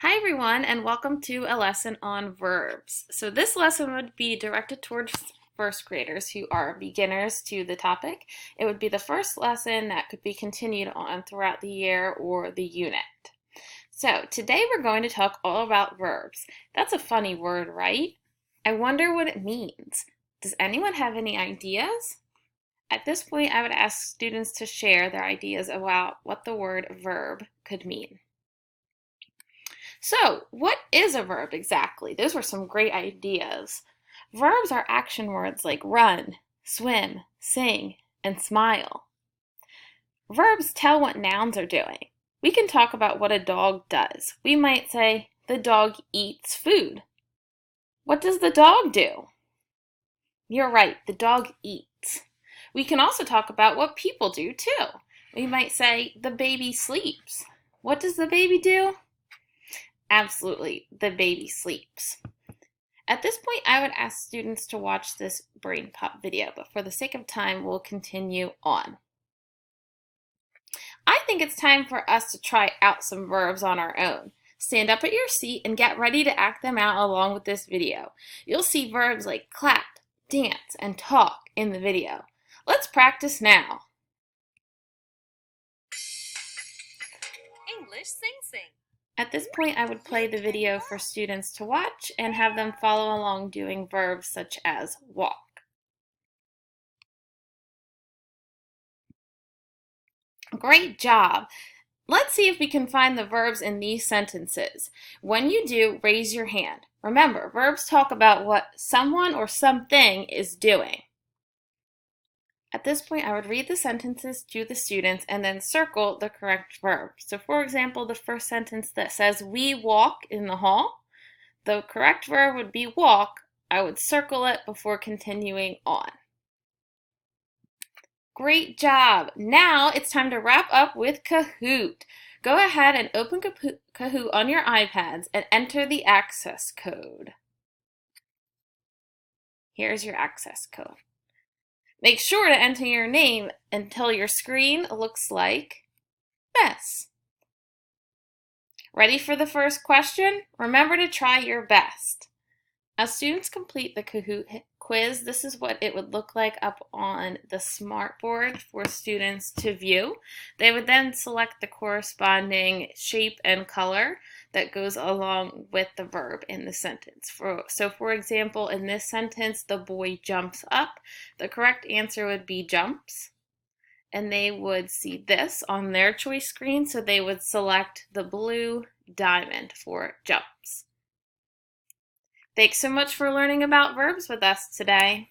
Hi everyone, and welcome to a lesson on verbs. So this lesson would be directed towards first graders who are beginners to the topic. It would be the first lesson that could be continued on throughout the year or the unit. So today we're going to talk all about verbs. That's a funny word, right? I wonder what it means. Does anyone have any ideas? At this point, I would ask students to share their ideas about what the word verb could mean. So, what is a verb exactly? Those were some great ideas. Verbs are action words like run, swim, sing, and smile. Verbs tell what nouns are doing. We can talk about what a dog does. We might say, the dog eats food. What does the dog do? You're right, the dog eats. We can also talk about what people do too. We might say, the baby sleeps. What does the baby do? Absolutely, the baby sleeps. At this point, I would ask students to watch this brain pop video, but for the sake of time, we'll continue on. I think it's time for us to try out some verbs on our own. Stand up at your seat and get ready to act them out along with this video. You'll see verbs like clap, dance, and talk in the video. Let's practice now. English sing. At this point, I would play the video for students to watch and have them follow along doing verbs such as walk. Great job! Let's see if we can find the verbs in these sentences. When you do, raise your hand. Remember, verbs talk about what someone or something is doing. At this point, I would read the sentences to the students and then circle the correct verb. So for example, the first sentence that says, we walk in the hall, the correct verb would be walk. I would circle it before continuing on. Great job! Now it's time to wrap up with Kahoot. Go ahead and open Kahoot on your iPads and enter the access code. Here's your access code. Make sure to enter your name until your screen looks like this. Ready for the first question? Remember to try your best. As students complete the Kahoot quiz, this is what it would look like up on the smartboard for students to view. They would then select the corresponding shape and color that goes along with the verb in the sentence. So for example, in this sentence, the boy jumps up. The correct answer would be jumps. And they would see this on their choice screen, so they would select the blue diamond for jumps. Thanks so much for learning about verbs with us today.